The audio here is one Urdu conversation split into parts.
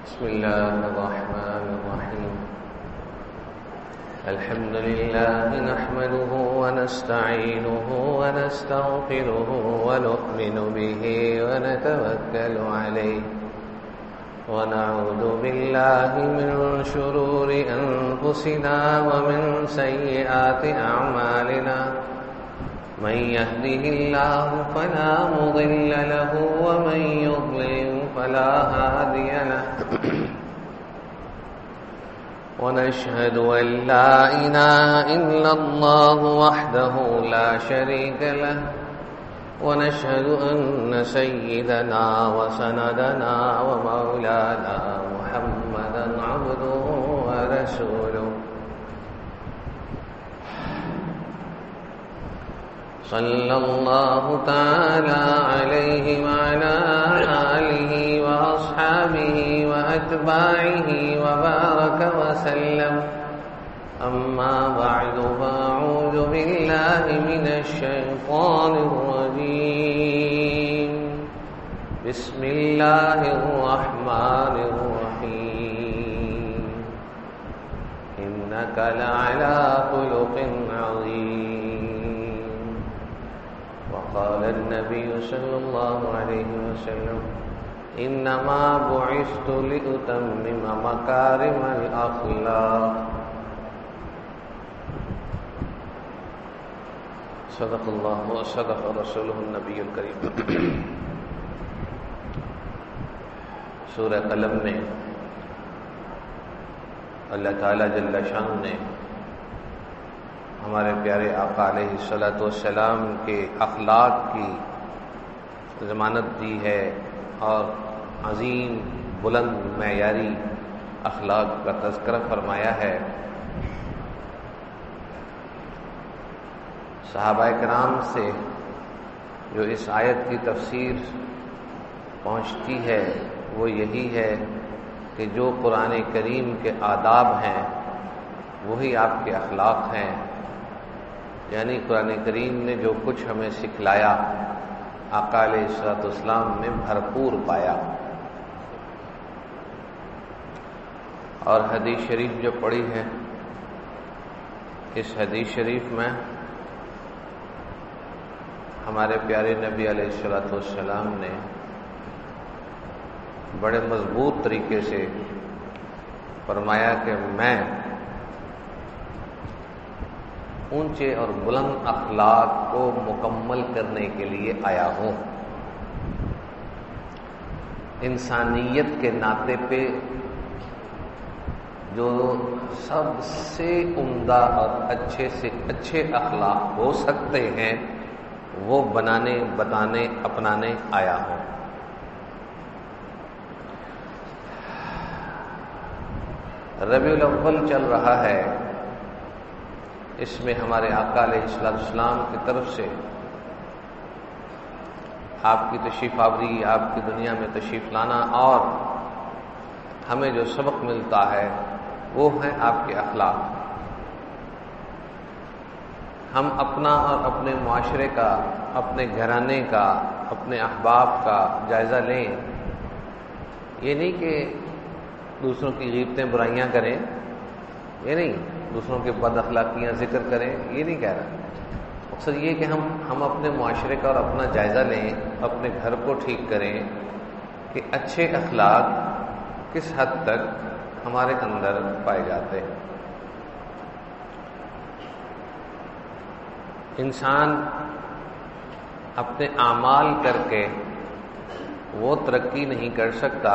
بسم الله الرحمن الرحيم. الحمد لله نحمده ونستعينه ونستغفره ونؤمن به ونتوكل عليه ونعوذ بالله من شرور أنفسنا ومن سيئات أعمالنا. من يهده الله فلا مضل له ومن يضلل فلا هادي له. ونشهد أن لا إله إلا الله وحده لا شريك له. ونشهد أن سيدنا وسندنا ومولانا محمدا عبده ورسوله. صلى الله تعالى عليه وعلى آله وأصحابه وأتباعه وبارك وسلم. أما بعد فأعوذ بالله من الشيطان الرجيم. بسم الله الرحمن الرحيم. إنك لعلى خلق عظيم. قال النبي صلى الله عليه وسلم: إنما بعثت لأتمم مكارم الأخلاق. صدق الله وصدق رسوله النبي الكريم. سورہ قلم میں اللہ تعالیٰ جل شان نے ہمارے پیارے آقا علیہ الصلوۃ والسلام کے اخلاق کی ضمانت دی ہے اور عظیم بلند معیاری اخلاق کا تذکرہ فرمایا ہے. صحابہ کرام سے جو اس آیت کی تفسیر پہنچتی ہے وہ یہی ہے کہ جو قرآن کریم کے آداب ہیں وہی آپ کے اخلاق ہیں. یعنی قرآن کریم نے جو کچھ ہمیں سکھلایا آقا علیہ الصلوۃ والسلام میں بھرپور پایا. اور حدیث شریف جو پڑھی ہے اس حدیث شریف میں ہمارے پیارے نبی علیہ الصلوۃ والسلام نے بڑے مضبوط طریقے سے فرمایا کہ میں اونچے اور بلند اخلاق کو مکمل کرنے کے لیے آیا ہوں. انسانیت کے ناطے پہ جو سب سے عمدہ اور اچھے سے اچھے اخلاق ہو سکتے ہیں وہ بنانے بتانے اپنانے آیا ہوں. ربیع الاول چل رہا ہے. اس میں ہمارے آقا علیہ السلام کی طرف سے آپ کی تشریف آوری، آپ کی دنیا میں تشریف لانا اور ہمیں جو سبق ملتا ہے وہ ہیں آپ کے اخلاق. ہم اپنا اور اپنے معاشرے کا، اپنے گھرانے کا، اپنے احباب کا جائزہ لیں. یہ نہیں کہ دوسروں کی غیبتیں برائیاں کریں، یہ نہیں دوسروں کے بد اخلاقیاں ذکر کریں، یہ نہیں کہہ رہا. مقصد یہ کہ ہم اپنے معاشرے کا اور اپنا جائزہ لیں، اپنے گھر کو ٹھیک کریں کہ اچھے اخلاق کس حد تک ہمارے اندر پائے جاتے ہیں. انسان اپنے اعمال کر کے وہ ترقی نہیں کر سکتا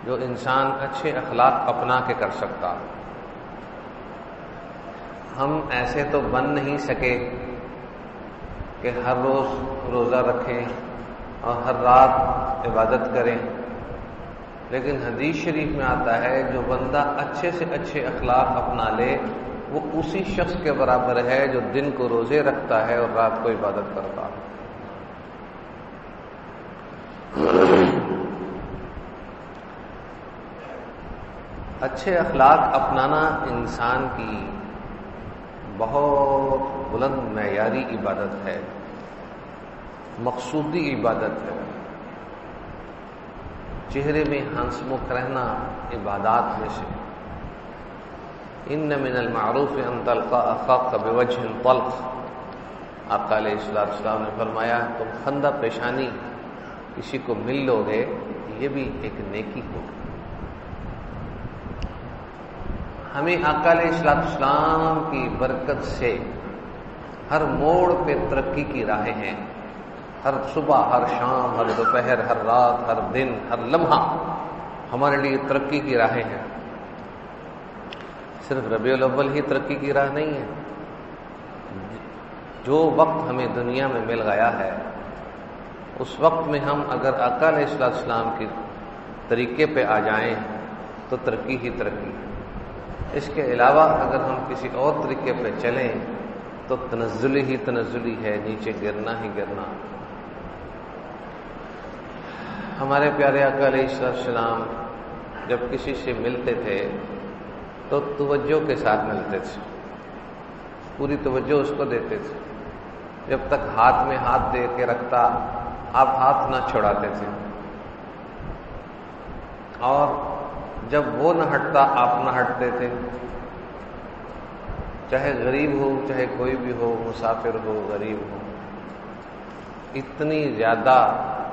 جو انسان اچھے اخلاق اپنا کے کر سکتا. ہم ایسے تو بن نہیں سکے کہ ہر روز روزہ رکھیں اور ہر رات عبادت کریں، لیکن حدیث شریف میں آتا ہے جو بندہ اچھے سے اچھے اخلاق اپنا لے وہ اسی شخص کے برابر ہے جو دن کو روزے رکھتا ہے اور رات کو عبادت کرتا ہے. اچھے اخلاق اپنانا انسان کی بہت بلند معیاری عبادت ہے، مقصودی عبادت ہے. چہرے میں ہنسمکھ رہنا عبادات میں سے. ان من المعروف ان تلقى اخاك بوجه طلق. آقا علیہ السلام نے فرمایا تم خندہ پیشانی کسی کو مل لو گے یہ بھی ایک نیکی ہوگی. ہمیں آقا علیہ السلام کی برکت سے ہر موڑ پہ ترقی کی راہیں ہیں. ہر صبح، ہر شام، ہر دوپہر، ہر رات، ہر دن، ہر لمحہ ہمارے لیے ترقی کی راہیں ہیں. صرف ربیع الاول ہی ترقی کی راہ نہیں ہے. جو وقت ہمیں دنیا میں مل گیا ہے اس وقت میں ہم اگر آقا علیہ السلام کے طریقے پہ آ جائیں تو ترقی ہی ترقی. اس کے علاوہ اگر ہم کسی اور طریقے پہ چلیں تو تنزلی ہی تنزلی ہے، نیچے گرنا ہی گرنا. ہمارے پیارے آقا علیہ السلام جب کسی سے ملتے تھے تو توجہ کے ساتھ ملتے تھے، پوری توجہ اس کو دیتے تھے. جب تک ہاتھ میں ہاتھ دے کے رکھتا آپ ہاتھ نہ چھڑاتے تھے، اور جب وہ نہ ہٹتا آپ نہ ہٹتے تھے. چاہے غریب ہو، چاہے کوئی بھی ہو، مسافر ہو، غریب ہو، اتنی زیادہ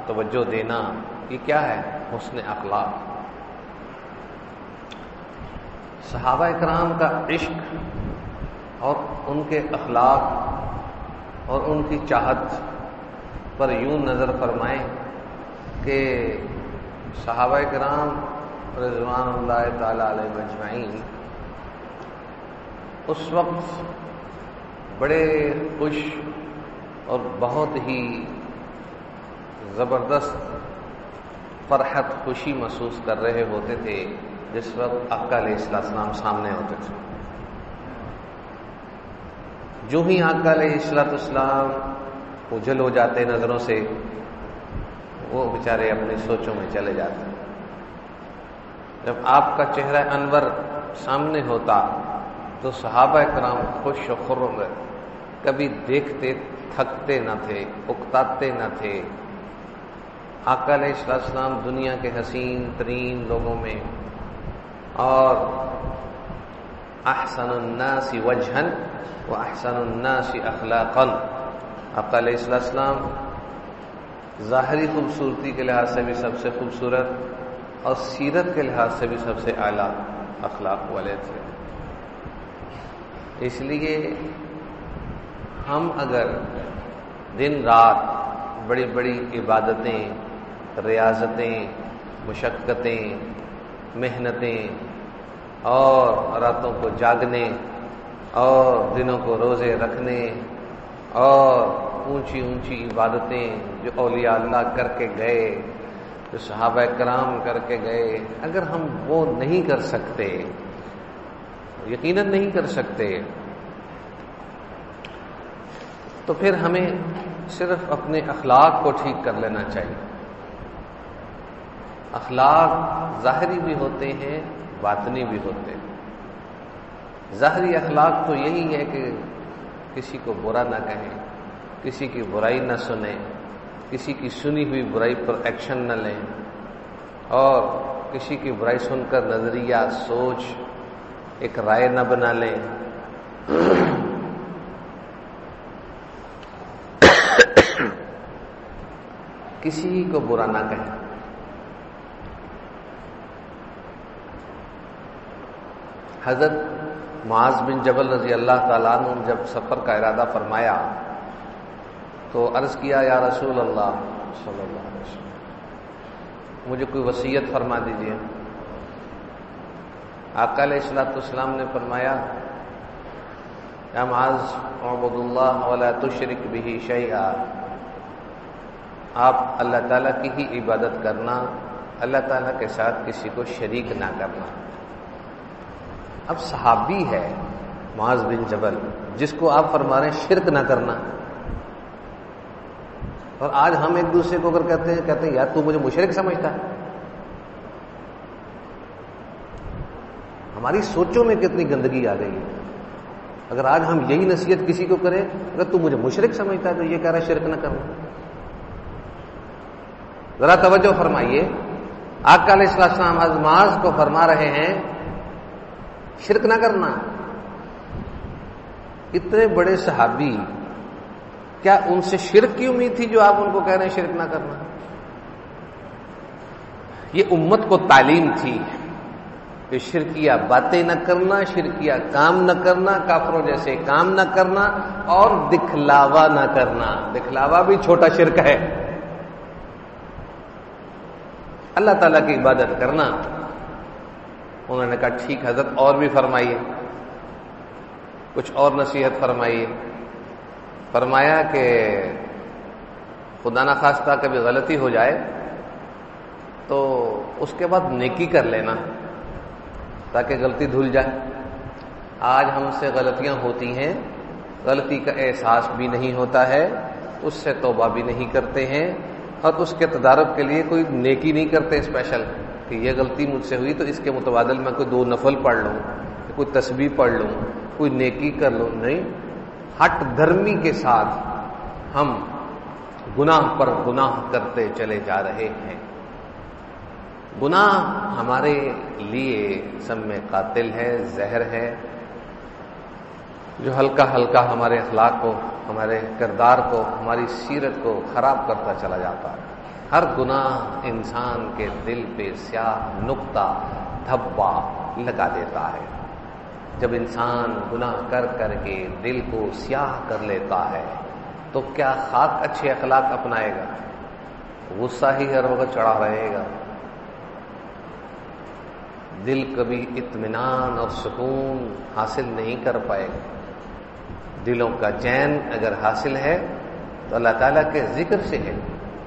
توجہ دینا یہ کیا ہے؟ حسن اخلاق. صحابہ کرام کا عشق اور ان کے اخلاق اور ان کی چاہت پر یوں نظر فرمائیں کہ صحابہ کرام رضوان اللہ تعالی علیہم اجمعین اس وقت بڑے خوش اور بہت ہی زبردست فرحت، خوشی محسوس کر رہے ہوتے تھے جس وقت آقا علیہ السلام سامنے ہوتے تھے. جو ہی آقا علیہ السلام اوجھل ہو جاتے نظروں سے وہ بیچارے اپنی سوچوں میں چلے جاتے. جب آپ کا چہرہ انور سامنے ہوتا تو صحابہ کرام خوش و خرم، کبھی دیکھتے تھکتے نہ تھے، اکتاتے نہ تھے. آقا علیہ السلام دنیا کے حسین ترین لوگوں میں اور احسن الناس وجہا و احسن الناس اخلاقا. آقا علیہ السلام ظاہری خوبصورتی کے لحاظ سے بھی سب سے خوبصورت اور سیرت کے لحاظ سے بھی سب سے اعلیٰ اخلاق والے تھے. اس لیے ہم اگر دن رات بڑی بڑی عبادتیں، ریاضتیں، مشقتیں، محنتیں اور راتوں کو جاگنے اور دنوں کو روزے رکھنے اور اونچی اونچی عبادتیں جو اولیاء اللہ کر کے گئے، جو صحابہ کرام کر کے گئے، اگر ہم وہ نہیں کر سکتے، یقیناً نہیں کر سکتے، تو پھر ہمیں صرف اپنے اخلاق کو ٹھیک کر لینا چاہیے. اخلاق ظاہری بھی ہوتے ہیں، باطنی بھی ہوتے ہیں. ظاہری اخلاق تو یہی ہے کہ کسی کو برا نہ کہیں، کسی کی برائی نہ سنیں، کسی کی سنی ہوئی برائی پر ایکشن نہ لیں، اور کسی کی برائی سن کر نظریہ، سوچ، ایک رائے نہ بنا لیں. کسی کو برا نہ کہیں. حضرت معاذ بن جبل رضی اللہ تعالیٰ عنہ جب سفر کا ارادہ فرمایا تو عرض کیا یا رسول اللہ صلی اللہ علیہ وسلم مجھے کوئی وصیت فرما دیجیے. آقا علیہ السلام نے فرمایا یا معاذ اعبد اللہ ولا تشرک بہ شیئا، آپ اللہ تعالیٰ کی ہی عبادت کرنا، اللہ تعالیٰ کے ساتھ کسی کو شریک نہ کرنا. اب صحابی ہے معاذ بن جبل جس کو آپ فرما رہے ہیں شرک نہ کرنا، اور آج ہم ایک دوسرے کو اگر کہتے ہیں یار تو مجھے مشرک سمجھتا ہے. ہماری سوچوں میں کتنی گندگی آ گئی ہے. اگر آج ہم یہی نصیحت کسی کو کریں اگر تو مجھے مشرک سمجھتا ہے تو یہ کہہ رہا ہے شرک نہ کرنا. ذرا توجہ فرمائیے، آقا علیہ السلام حضرت معاذ کو فرما رہے ہیں شرک نہ کرنا. اتنے بڑے صحابی، کیا ان سے شرک کی امید تھی جو آپ ان کو کہہ رہے ہیں شرک نہ کرنا؟ یہ امت کو تعلیم تھی کہ شرکیہ باتیں نہ کرنا، شرکیہ کام نہ کرنا، کافروں جیسے کام نہ کرنا، اور دکھلاوا نہ کرنا. دکھلاوا بھی چھوٹا شرک ہے. اللہ تعالیٰ کی عبادت کرنا. انہوں نے کہا ٹھیک حضرت اور بھی فرمائیے، کچھ اور نصیحت فرمائیے. فرمایا کہ خدا نخواستہ کبھی غلطی ہو جائے تو اس کے بعد نیکی کر لینا تاکہ غلطی دھل جائے. آج ہم سے غلطیاں ہوتی ہیں، غلطی کا احساس بھی نہیں ہوتا ہے، اس سے توبہ بھی نہیں کرتے ہیں، اور اس کے تدارک کے لیے کوئی نیکی نہیں کرتے اسپیشل کہ یہ غلطی مجھ سے ہوئی تو اس کے متبادل میں کوئی 2 نفل پڑھ لوں، کوئی تسبیح پڑھ لوں، کوئی نیکی کر لوں. نہیں، ہٹ دھرمی کے ساتھ ہم گناہ پر گناہ کرتے چلے جا رہے ہیں. گناہ ہمارے لیے سب میں قاتل ہے، زہر ہے، جو ہلکا ہلکا ہمارے اخلاق کو، ہمارے کردار کو، ہماری سیرت کو خراب کرتا چلا جاتا ہے. ہر گناہ انسان کے دل پہ سیاہ نقطہ دھبا لگا دیتا ہے. جب انسان گناہ کر کر کے دل کو سیاہ کر لیتا ہے تو کیا خاک اچھے اخلاق اپنائے گا؟ غصہ ہی ہر وقت چڑھا رہے گا. دل کبھی اطمینان اور سکون حاصل نہیں کر پائے گا. دلوں کا چین اگر حاصل ہے تو اللہ تعالیٰ کے ذکر سے ہے.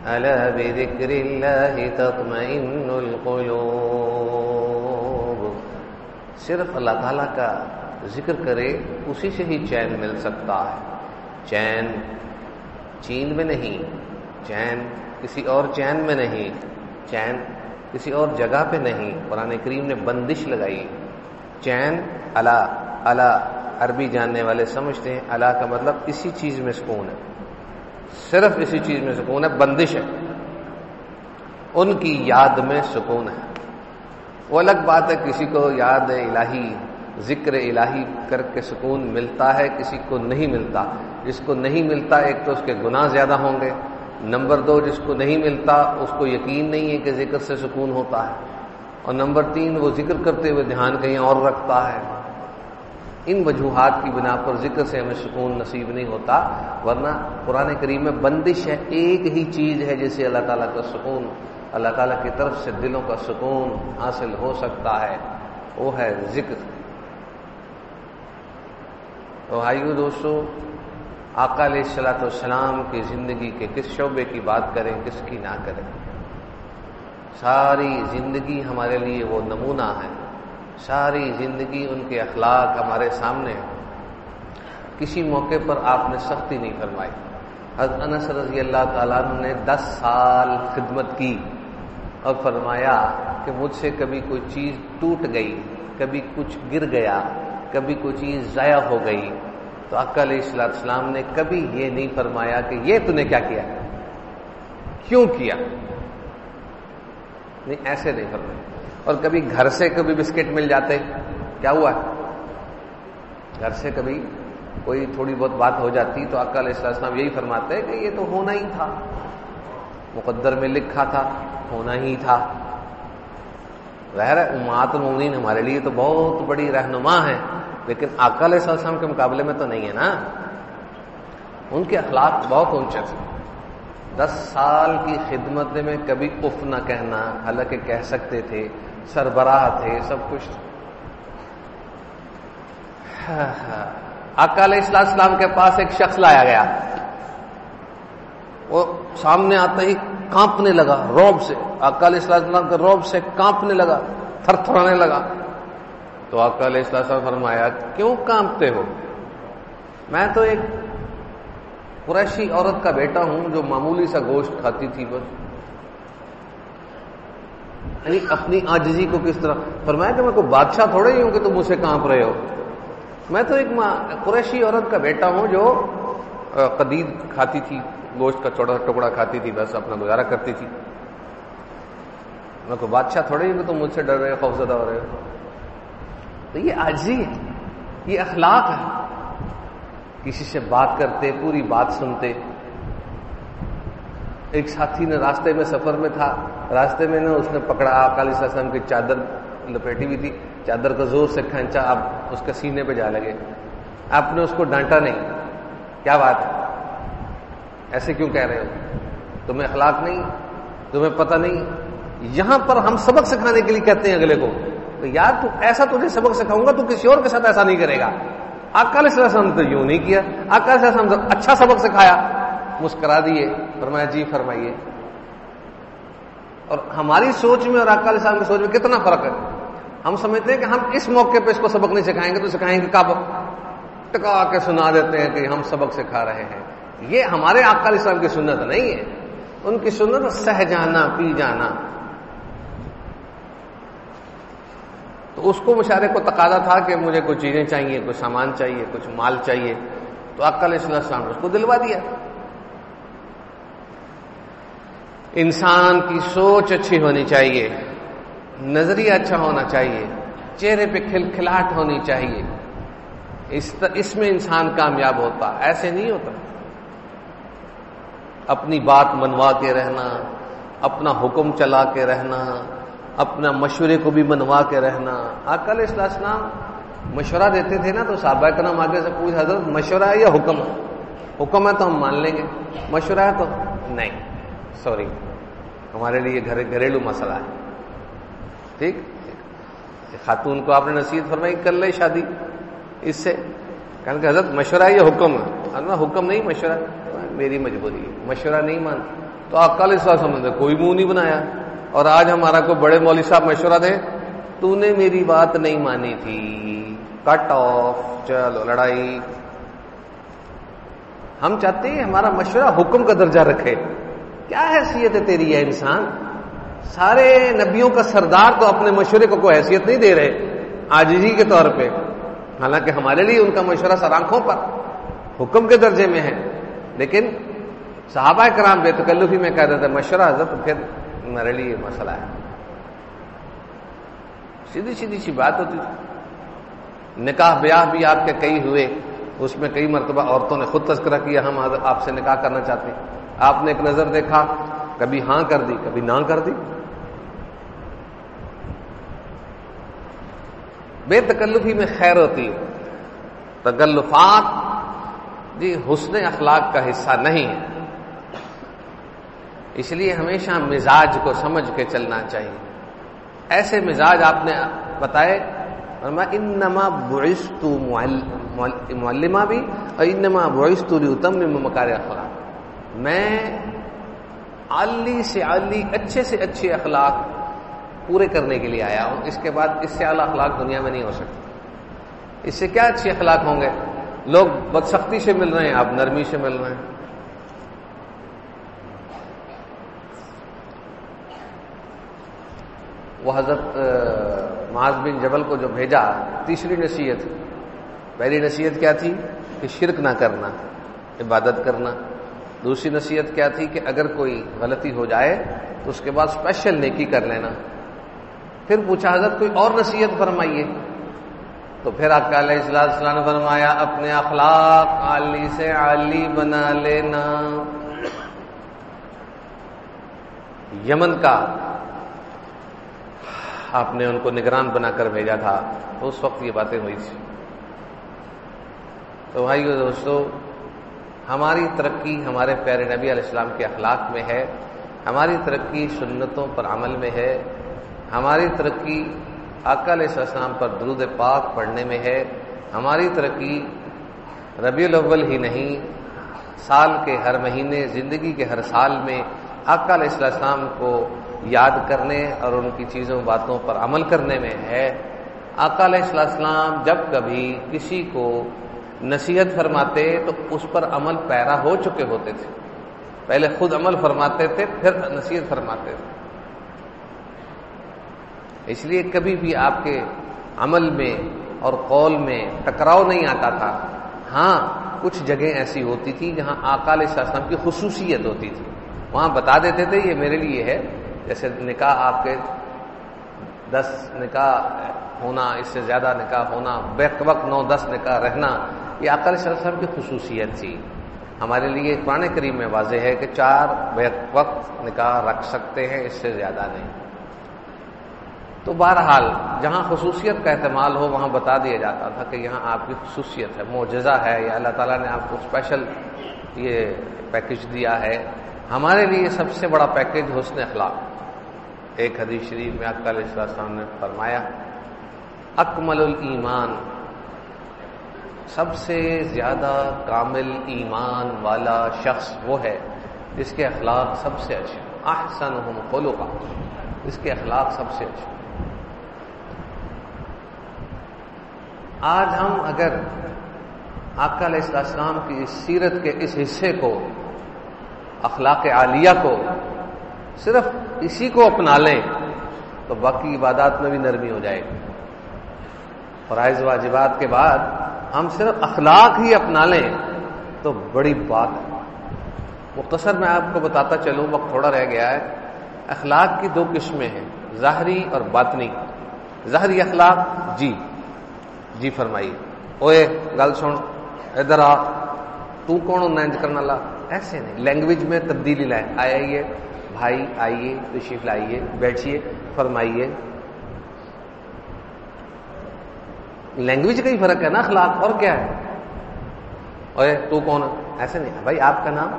الا بذکر اللہ تطمئن القلوب. صرف اللہ تعالیٰ کا ذکر کرے اسی سے ہی چین مل سکتا ہے. چین چین میں نہیں، چین کسی اور چین میں نہیں، چین کسی اور جگہ پہ نہیں. قرآن کریم نے بندش لگائی. چین الا، الا عربی جاننے والے سمجھتے ہیں الا کا مطلب اسی چیز میں سکون ہے، صرف اسی چیز میں سکون ہے، بندش ہے، ان کی یاد میں سکون ہے. وہ الگ بات ہے کسی کو یاد الہی، ذکر الہی کر کے سکون ملتا ہے، کسی کو نہیں ملتا. جس کو نہیں ملتا ایک تو اس کے گناہ زیادہ ہوں گے، نمبر 2 جس کو نہیں ملتا اس کو یقین نہیں ہے کہ ذکر سے سکون ہوتا ہے، اور نمبر 3 وہ ذکر کرتے ہوئے دھیان کہیں اور رکھتا ہے. ان وجوہات کی بنا پر ذکر سے ہمیں سکون نصیب نہیں ہوتا. ورنہ قرآن کریم میں بندش ہے، ایک ہی چیز ہے جسے اللہ تعالیٰ کا سکون، اللہ تعالیٰ کی طرف سے دلوں کا سکون حاصل ہو سکتا ہے، وہ ہے ذکر. تو آئیو دوستو، آقا علیہ السلام کی زندگی کے کس شعبے کی بات کریں، کس کی نہ کریں. ساری زندگی ہمارے لیے وہ نمونہ ہے، ساری زندگی ان کے اخلاق ہمارے سامنے ہیں. کسی موقع پر آپ نے سختی نہیں فرمائی. حضرت انس رضی اللہ تعالیٰ عنہ نے 10 سال خدمت کی اور فرمایا کہ مجھ سے کبھی کوئی چیز ٹوٹ گئی، کبھی کچھ گر گیا، کبھی کوئی چیز ضائع ہو گئی تو آقا علیہ السلام نے کبھی یہ نہیں فرمایا کہ یہ تو نے کیا کیا، کیوں کیا، نہیں، ایسے نہیں فرمایا. اور کبھی گھر سے کبھی بسکٹ مل جاتے، کیا ہوا، گھر سے کبھی کوئی تھوڑی بہت بات ہو جاتی تو آقا علیہ السلام یہی فرماتے ہیں کہ یہ تو ہونا ہی تھا، مقدر میں لکھا تھا، ہونا ہی تھا. ظاہر ہے امہات المومنین ہمارے لیے تو بہت بڑی رہنما ہے، لیکن آقا علیہ السلام کے مقابلے میں تو نہیں ہے نا. ان کے اخلاق بہت اونچے تھے. 10 سال کی خدمت میں کبھی اف نہ کہنا، حالانکہ کہہ سکتے تھے، سربراہ تھے، سب کچھ. آقا علیہ السلام کے پاس ایک شخص لایا گیا، وہ سامنے آتا ہی کانپنے لگا رعب سے. آقا علیہ السلام کے رعب سے کانپنے لگا، تھر تھرانے لگا. تو آقا علیہ السلام فرمایا کیوں کانپتے ہو؟ میں تو ایک قریشی عورت کا بیٹا ہوں جو معمولی سا گوشت کھاتی تھی بس. یعنی اپنی عاجزی کو کس طرح فرمایا کہ میں کوئی بادشاہ تھوڑے ہی ہوں کہ تم مجھ سے کانپ رہے ہو. میں تو ایک قریشی عورت کا بیٹا ہوں جو قدید کھاتی تھی، گوشت کا چھوٹا ٹکڑا کھاتی تھی، بس اپنا گزارا کرتی تھی. میں کوئی بادشاہ تھوڑی ہوں کہ تم مجھ سے ڈر رہے ہو، خوفزدہ ہو رہے ہو. تو یہ عاجزی ہے، یہ اخلاق ہے. کسی سے بات کرتے پوری بات سنتے. ایک ساتھی نے راستے میں سفر میں تھا، راستے میں اس نے پکڑا آقا علیہ السلام کی چادر لپیٹی ہوئی تھی، چادر کو زور سے کھینچا، اب اس کے سینے پہ جا لگے. آپ نے اس کو ڈانٹا نہیں. کیا بات ہے، ایسے کیوں کہہ رہے ہو؟ تمہیں اخلاق نہیں، تمہیں پتہ نہیں. یہاں پر ہم سبق سکھانے کے لیے کہتے ہیں اگلے کو، تو یار تو ایسا تجھے سبق سکھاؤں گا تو کسی اور کے ساتھ ایسا نہیں کرے گا. آقا علیہ السلام نے تو یوں نہیں کیا. آقا علیہ السلام نے اچھا سبق سکھایا، مسکرا دیے، فرمایا جی فرمائیے. اور ہماری سوچ میں اور آقا علیہ السلام کی سوچ میں کتنا فرق ہے. ہم سمجھتے ہیں کہ ہم اس موقع پہ اس کو سبق نہیں سکھائیں گے تو سکھائیں گے کب؟ ٹکا کے سنا دیتے ہیں کہ ہم سبق سکھا رہے ہیں. یہ ہمارے آقا علیہ السلام کی سنت نہیں ہے. ان کی سنت سہ جانا، پی جانا. تو اس کو مشارے کو تقاضا تھا کہ مجھے کچھ چیزیں چاہیے، کچھ سامان چاہیے، کچھ مال چاہیے. تو آقا علیہ السلام نے اس کو دلوا دیا. انسان کی سوچ اچھی ہونی چاہیے، نظریہ اچھا ہونا چاہیے، چہرے پہ کھلکھلاہٹ ہونی چاہیے. اس میں انسان کامیاب ہوتا. ایسے نہیں ہوتا. اپنی بات منوا کے رہنا، اپنا حکم چلا کے رہنا، اپنا مشورے کو بھی منوا کے رہنا. آقا علیہ السلام مشورہ دیتے تھے نا تو صحابہ کرام آگے سے پوچھ، حضرت مشورہ ہے یا حکم ہے؟ حکم ہے تو ہم مان لیں گے، مشورہ ہے تو نہیں، سوری، ہمارے لیے گھریلو مسئلہ ہے. ٹھیک. خاتون کو آپ نے نصیحت فرمائی کر لے شادی اس سے، کہنے کہ حضرت مشورہ ہے یا حکم ہے؟ حکم نہیں، مشورہ. میری مجبوری ہے، مشورہ نہیں مان. تو آقا علیہ السلام نے کوئی منہ نہیں بنایا. اور آج ہمارا کوئی بڑے مولوی صاحب مشورہ دے، تو نے میری بات نہیں مانی تھی، کٹ آف، چلو لڑائی. ہم چاہتے ہیں ہمارا مشورہ حکم کا درجہ رکھے. کیا حیثیت ہے تیری ہے انسان؟ سارے نبیوں کا سردار تو اپنے مشورے کو کوئی حیثیت نہیں دے رہے عاجزی کے طور پہ، حالانکہ ہمارے لیے ان کا مشورہ سر آنکھوں پر حکم کے درجے میں ہے. لیکن صحابہ کرام بے تکلفی میں کہہ دیتے مشورہ حضرت پھر میرے لیے مسئلہ ہے. سیدھی سیدھی سی بات ہوتی تھی. نکاح بیاہ بھی آپ کے کئی ہوئے، اس میں کئی مرتبہ عورتوں نے خود تذکرہ کیا ہم آپ سے نکاح کرنا چاہتے ہیں. آپ نے ایک نظر دیکھا، کبھی ہاں کر دی، کبھی نہ کر دی. بے تکلفی میں خیر ہوتی ہے. تکلفات جی حسن اخلاق کا حصہ نہیں ہے. اس لیے ہمیشہ مزاج کو سمجھ کے چلنا چاہیے. ایسے مزاج آپ نے بتائے، انما بعثت معلمہ بھی، اور انما بعثت لاتمم مکارم الاخلاق. میں عالی سے عالی، اچھے سے اچھے اخلاق پورے کرنے کے لیے آیا ہوں. اس کے بعد اس سے اعلیٰ اخلاق دنیا میں نہیں ہو سکتے. اس سے کیا اچھے اخلاق ہوں گے؟ لوگ بدسختی سے مل رہے ہیں، آپ نرمی سے مل رہے ہیں. وہ حضرت معاذ بن جبل کو جو بھیجا، تیسری نصیحت، پہلی نصیحت کیا تھی کہ شرک نہ کرنا، عبادت کرنا. دوسری نصیحت کیا تھی کہ اگر کوئی غلطی ہو جائے تو اس کے بعد اسپیشل نیکی کر لینا. پھر پوچھا حضرت کوئی اور نصیحت فرمائیے. تو پھر آقا علیہ السلام نے فرمایا اپنے اخلاق عالی سے عالی بنا لینا. یمن کا آپ نے ان کو نگران بنا کر بھیجا تھا، تو اس وقت یہ باتیں ہوئی تھی. تو بھائیو دوستو، ہماری ترقی ہمارے پیارے نبی علیہ السلام کے اخلاق میں ہے. ہماری ترقی سنتوں پر عمل میں ہے. ہماری ترقی آقا علیہ السلام پر درود پاک پڑھنے میں ہے. ہماری ترقی ربیع الاول ہی نہیں، سال کے ہر مہینے، زندگی کے ہر سال میں آقا علیہ السلام کو یاد کرنے اور ان کی چیزوں باتوں پر عمل کرنے میں ہے. آقا علیہ السلام جب کبھی کسی کو نصیحت فرماتے تو اس پر عمل پیرا ہو چکے ہوتے تھے. پہلے خود عمل فرماتے تھے، پھر نصیحت فرماتے تھے. اس لیے کبھی بھی آپ کے عمل میں اور قول میں ٹکراؤ نہیں آتا تھا. ہاں کچھ جگہیں ایسی ہوتی تھی جہاں آقا علیہ السلام کی خصوصیت ہوتی تھی، وہاں بتا دیتے تھے یہ میرے لیے ہے. جیسے نکاح آپ کے 10 نکاح ہونا، اس سے زیادہ نکاح ہونا، بیک وقت 9-10 نکاح رہنا، یہ آقا صلی اللہ علیہ وسلم کی خصوصیت تھی. ہمارے لیے قرآن کریم میں واضح ہے کہ 4 بیک وقت نکاح رکھ سکتے ہیں، اس سے زیادہ نہیں. تو بہرحال جہاں خصوصیت کا احتمال ہو وہاں بتا دیا جاتا تھا کہ یہاں آپ کی خصوصیت ہے، معجزہ ہے، یا اللہ تعالیٰ نے آپ کو اسپیشل یہ پیکج دیا ہے. ہمارے لیے سب سے بڑا پیکج حسن اخلاق. ایک حدیث شریف میں آقا علیہ السلام نے فرمایا اکمل الایمان، سب سے زیادہ کامل ایمان والا شخص وہ ہے جس کے اخلاق سب سے اچھے، احسنہم خلقا، جس کے اخلاق سب سے اچھے. آج ہم اگر آقا علیہ السلام کی اس سیرت کے اس حصے کو، اخلاق عالیہ کو، صرف اسی کو اپنا لیں تو باقی عبادات میں بھی نرمی ہو جائے گی. فرائض واجبات کے بعد ہم صرف اخلاق ہی اپنا لیں تو بڑی بات ہے. مختصر میں آپ کو بتاتا چلوں، وقت تھوڑا رہ گیا ہے. اخلاق کی 2 قسمیں ہیں، ظاہری اور باطنی. ظاہری اخلاق، جی فرمائیے، اوئے گل سن، ادھر آ، تو کون ہونا انج کرنا لا، ایسے نہیں. لینگویج میں تبدیلی لائے، آئیے بھائی، آئیے تشریف لائیے، بیٹھیے، فرمائیے. لینگویج کا ہی فرق ہے نا اخلاق، اور کیا ہے. اوئے تو کون ہے، ایسے نہیں. بھائی آپ کا نام،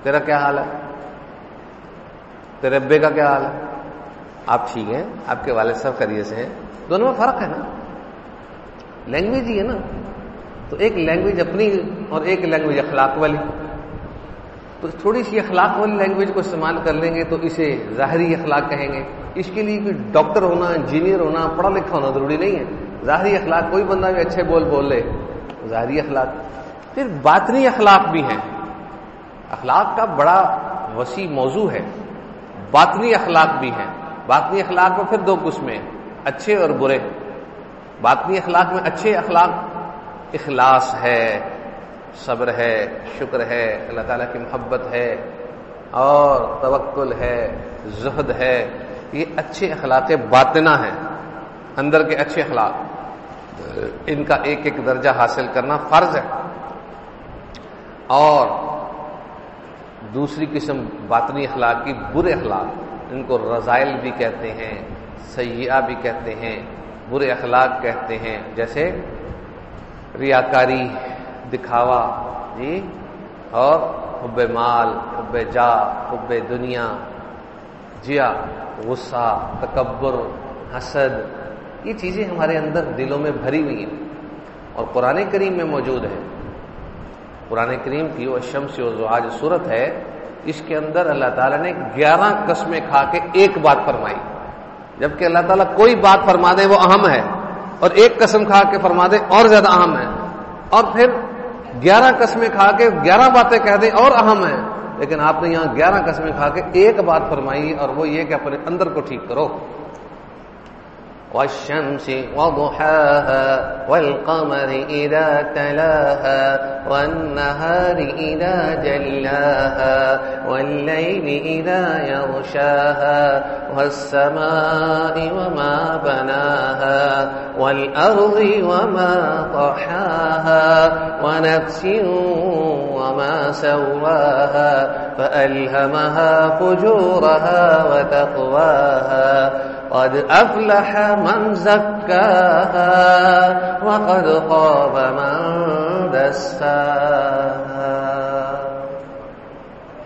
تیرا کیا حال ہے، تیرے ابے کا کیا حال ہے، آپ ٹھیک ہیں، آپ کے والد صاحب خیریت سے ہیں. دونوں میں فرق ہے نا، لینگویج ہی ہے نا. تو ایک لینگویج اپنی اور ایک لینگویج اخلاق والی. تو تھوڑی سی اخلاق والی لینگویج کو استعمال کر لیں گے تو اسے ظاہری اخلاق کہیں گے. اس کے لیے کوئی ڈاکٹر ہونا، انجینئر ہونا، پڑھا لکھا ہونا ضروری نہیں ہے. ظاہری اخلاق کوئی بندہ بھی اچھے بول لے، ظاہری اخلاق. پھر باطنی اخلاق بھی ہیں. اخلاق کا بڑا وسیع موضوع ہے. باطنی اخلاق بھی ہیں. باطنی اخلاق میں پھر 2 قسمیں، اچھے اور برے. باطنی اخلاق میں اچھے اخلاق اخلاص ہے، صبر ہے، شکر ہے، اللہ تعالیٰ کی محبت ہے، اور توکل ہے، زہد ہے. یہ اچھے اخلاق باطنہ ہیں، اندر کے اچھے اخلاق. ان کا ایک ایک درجہ حاصل کرنا فرض ہے. اور دوسری قسم باطنی اخلاق کی برے اخلاق، ان کو رذائل بھی کہتے ہیں، سیئہ بھی کہتے ہیں، برے اخلاق کہتے ہیں. جیسے ریاکاری، دکھاوا، اور حب مال، حب جا، حب دنیا، غصہ، تکبر، حسد. یہ چیزیں ہمارے اندر دلوں میں بھری ہوئی ہیں اور قرآن کریم میں موجود ہے. قرآن کریم کی وہ شمس و زحاج صورت ہے، اس کے اندر اللہ تعالیٰ نے 11 قسمیں کھا کے ایک بات فرمائی. جبکہ اللہ تعالیٰ کوئی بات فرما دے وہ اہم ہے، اور ایک قسم کھا کے فرما دے اور زیادہ اہم ہے. اور پھر 11 قسمیں کھا کے 11 باتیں کہہ دیں اور اہم ہیں. لیکن آپ نے یہاں 11 قسمیں کھا کے ایک بات فرمائی، اور وہ یہ کہ اپنے اندر کو ٹھیک کرو. والشمس وضحاها والقمر إذا تلاها والنهار إذا جلاها والليل إذا يغشاها والسماء وما بناها والأرض وما طحاها ونفس وما سواها فألهمها فجورها وتقواها قد أفلح من زكاها وقد خاب من دساها.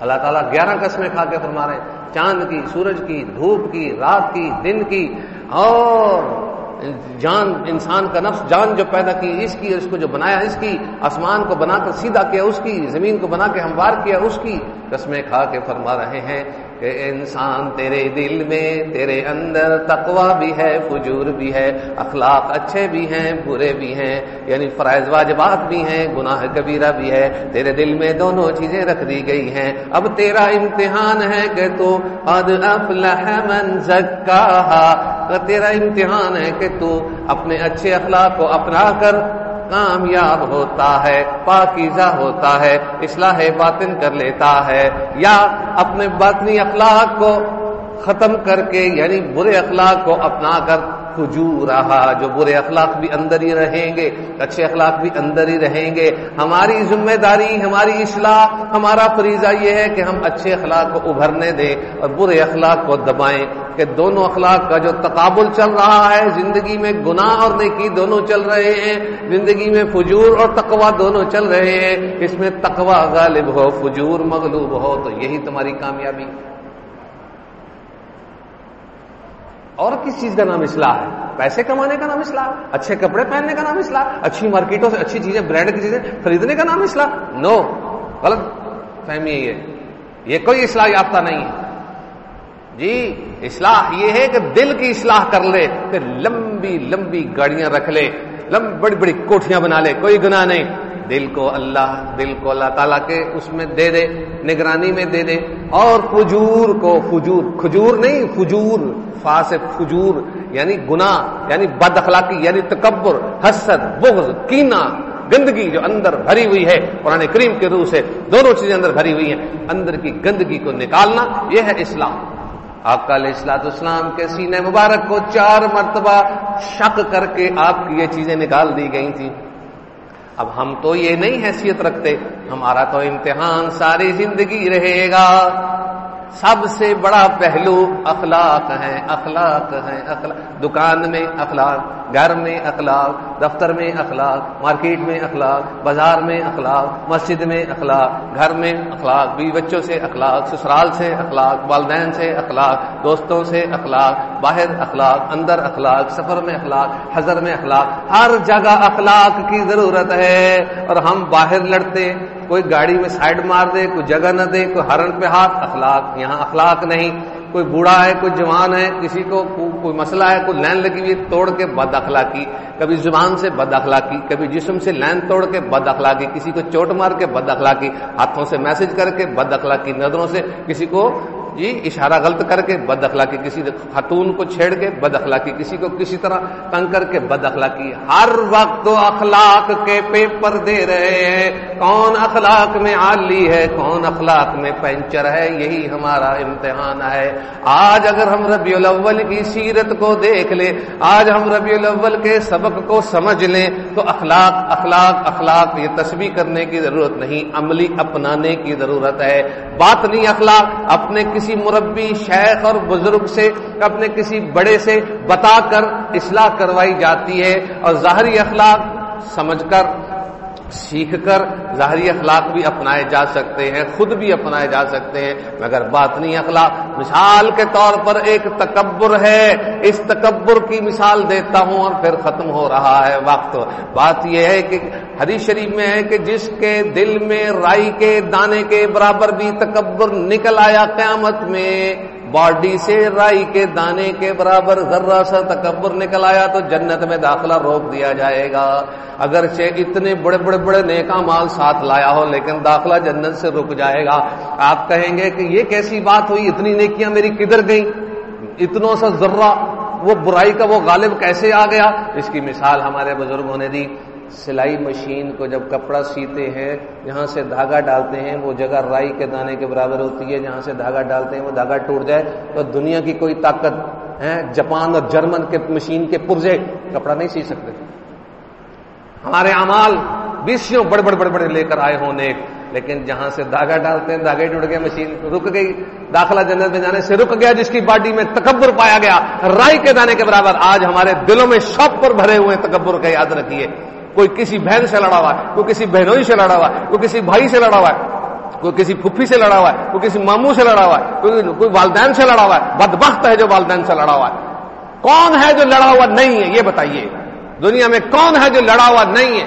اللہ تعالیٰ 11 قسمیں کھا کے فرما رہے ہیں، چاند کی، سورج کی، دھوپ کی، رات کی، دن کی، اور جان، انسان کا نفس، جان جو پیدا کی اس کی، اور اس کو جو بنایا اس کی، آسمان کو بنا کر سیدھا کیا اس کی، زمین کو بنا کے ہموار کیا اس کی. قسمیں کھا کے فرما رہے ہیں کہ انسان تیرے دل میں، تیرے اندر تقویٰ بھی ہے، فجور بھی ہے، اخلاق اچھے بھی ہیں، برے بھی ہیں، یعنی فرائض واجبات بھی ہیں، گناہ کبیرہ بھی ہے. تیرے دل میں دونوں چیزیں رکھ دی گئی ہیں. اب تیرا امتحان ہے کہ تو قد افلح من زکاہا، تیرا امتحان ہے کہ تو اپنے اچھے اخلاق کو اپنا کر کامیاب ہوتا ہے، پاکیزہ ہوتا ہے، اصلاح باطن کر لیتا ہے، یا اپنے باطنی اخلاق کو ختم کر کے یعنی برے اخلاق کو اپنا کر فجورہا، جو برے اخلاق بھی اندر ہی رہیں گے، اچھے اخلاق بھی اندر ہی رہیں گے۔ ہماری ذمہ داری، ہماری اصلاح، ہمارا فریضہ یہ ہے کہ ہم اچھے اخلاق کو ابھرنے دیں اور برے اخلاق کو دبائیں، کہ دونوں اخلاق کا جو تقابل چل رہا ہے، زندگی میں گناہ اور نیکی دونوں چل رہے ہیں، زندگی میں فجور اور تقوی دونوں چل رہے ہیں، اس میں تقوی غالب ہو، فجور مغلوب ہو، تو یہی تمہاری کامیابی۔ اور کس چیز کا نام اصلاح ہے؟ پیسے کمانے کا نام اصلاح، اچھے کپڑے پہننے کا نام اصلاح، اچھی مارکیٹوں سے اچھی چیزیں، برانڈ کی چیزیں خریدنے کا نام اصلاح؟ نو، غلط فہمی ہے یہ کوئی اصلاح یافتہ نہیں ہے جی۔ اصلاح یہ ہے کہ دل کی اصلاح کر لے، پھر لمبی لمبی گاڑیاں رکھ لے، بڑی بڑی کوٹھیاں بنا لے، کوئی گناہ نہیں۔ دل کو اللہ تعالیٰ کے اس میں دے دے، نگرانی میں دے دے، اور فجور کو کھجور نہیں، فجور، فا سے فجور یعنی گناہ، یعنی بد اخلاقی، یعنی تکبر، حسد، بغض، کینہ، گندگی جو اندر بھری ہوئی ہے، قرآن کریم کے روح سے دونوں چیزیں اندر بھری ہوئی ہیں، اندر کی گندگی کو نکالنا، یہ ہے اسلام۔ آقا علیہ الصلوۃ والسلام کے سینے مبارک کو 4 مرتبہ شق کر کے آپ کی یہ چیزیں نکال دی گئی تھیں۔ اب ہم تو یہ نہیں حیثیت رکھتے، ہمارا تو امتحان ساری زندگی رہے گا۔ سب سے بڑا پہلو اخلاق ہے، اخلاق ہے، اخلاق، دکان میں اخلاق، گھر میں اخلاق، دفتر میں اخلاق، مارکیٹ میں اخلاق، بازار میں اخلاق، مسجد میں اخلاق، گھر میں اخلاق، بیوی بچوں سے اخلاق، سسرال سے اخلاق، والدین سے اخلاق، دوستوں سے اخلاق، باہر اخلاق، اندر اخلاق، سفر میں اخلاق، حضر میں اخلاق، ہر جگہ اخلاق کی ضرورت ہے۔ اور ہم باہر لڑتے، کوئی گاڑی میں سائیڈ مار دے، کوئی جگہ نہ دے، کوئی ہارن پہ ہاتھ، اخلاق، یہاں اخلاق نہیں۔ کوئی بوڑھا ہے، کوئی جوان ہے، کسی کو کوئی مسئلہ ہے، کوئی لائن لگی ہوئی توڑ کے بد اخلاقی، کبھی زبان سے بد اخلاقی، کبھی جسم سے لائن توڑ کے بد اخلاقی، کسی کو چوٹ مار کے بد اخلاقی، ہاتھوں سے میسج کر کے بد اخلاقی، نظروں سے کسی کو اشارہ غلط کر کے بد اخلاقی، کسی خاتون کو چھیڑ کے بد اخلاقی، کسی کو کسی طرح تنگ کر کے بد اخلاقی۔ ہر وقت تو اخلاق کے پیپر دے رہے ہیں، کون اخلاق میں عالی ہے، کون اخلاق میں پنچر ہے، یہی ہمارا امتحان ہے۔ آج اگر ہم ربیع الاول کی سیرت کو دیکھ لیں، آج ہم ربیع الاول کے سبق کو سمجھ لیں، تو اخلاق اخلاق اخلاق یہ تسبیح کرنے کی ضرورت نہیں، عملی اپنانے کی ضرورت ہے۔ باطنی اخلاق اپنے کسی مربی، شیخ اور بزرگ سے، اپنے کسی بڑے سے بتا کر اصلاح کروائی جاتی ہے، اور ظاہری اخلاق سمجھ کر، سیکھ کر ظاہری اخلاق بھی اپنائے جا سکتے ہیں، خود بھی اپنائے جا سکتے ہیں، مگر باطنی اخلاق، مثال کے طور پر ایک تکبر ہے، اس تکبر کی مثال دیتا ہوں اور پھر ختم ہو رہا ہے وقت۔ بات یہ ہے کہ حدیث شریف میں ہے کہ جس کے دل میں رائی کے دانے کے برابر بھی تکبر نکل آیا قیامت میں، باڈی سے رائی کے دانے کے برابر ذرہ سا تکبر نکل آیا تو جنت میں داخلہ روک دیا جائے گا۔ اگرچہ اتنے بڑے بڑے بڑے نیک اعمال ساتھ لایا ہو، لیکن داخلہ جنت سے رک جائے گا۔ آپ کہیں گے کہ یہ کیسی بات ہوئی، اتنی نیکیاں میری کدھر گئیں، اتنوں سا ذرہ وہ برائی کا وہ غالب کیسے آ گیا؟ اس کی مثال ہمارے بزرگوں نے دی۔ سلائی مشین کو جب کپڑا سیتے ہیں، جہاں سے دھاگا ڈالتے ہیں وہ جگہ رائی کے دانے کے برابر ہوتی ہے، جہاں سے دھاگا ڈالتے ہیں وہ دھاگا ٹوٹ جائے تو دنیا کی کوئی طاقت ہے، جاپان اور جرمن کے مشین کے پرزے کپڑا نہیں سی سکتے۔ ہمارے اعمال 20 بڑے بڑے بڑے بڑے لے کر آئے ہوں نیک، لیکن جہاں سے دھاگا ڈالتے ہیں دھاگے ٹوٹ گئے، مشین رک گئی، داخلہ جنت میں جانے سے رک گیا، جس کی باڈی میں تکبر پایا گیا رائی کے دانے کے برابر۔ آج ہمارے دلوں میں شوق پر بھرے ہوئے تکبر کا، یاد رکھیے۔ کوئی کسی بہن سے لڑا ہوا ہے، کوئی کسی بہنوئی سے لڑا ہوا ہے، کوئی کسی بھائی سے لڑا ہوا ہے، کوئی کسی پھپھی سے لڑا ہوا ہے، کوئی کسی ماموں سے لڑا ہوا ہے، کوئی والدین سے لڑا ہوا ہے۔ بدبخت ہے جو والدین سے لڑا ہوا ہے۔ کون ہے جو لڑا ہوا نہیں ہے؟ یہ بتائیے، دنیا میں کون ہے جو لڑا ہوا نہیں ہے؟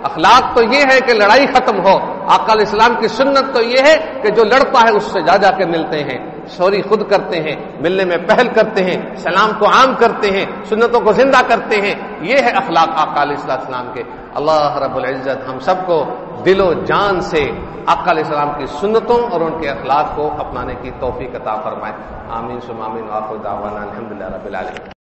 اخلاق تو یہ ہے کہ لڑائی ختم ہو۔ آقا علیہ السلام کی سنت تو یہ ہے کہ جو لڑتا ہے اس سے جا جا کے ملتے ہیں، سوری خود کرتے ہیں، ملنے میں پہل کرتے ہیں، سلام کو عام کرتے ہیں، سنتوں کو زندہ کرتے ہیں۔ یہ ہے اخلاق آقا علیہ السلام کے۔ اللہ رب العزت ہم سب کو دل و جان سے آقا علیہ السلام کی سنتوں اور ان کے اخلاق کو اپنانے کی توفیق عطا فرمائے۔ آمین ثم آمین، وآخر دعوانا الحمدللہ رب العالمین۔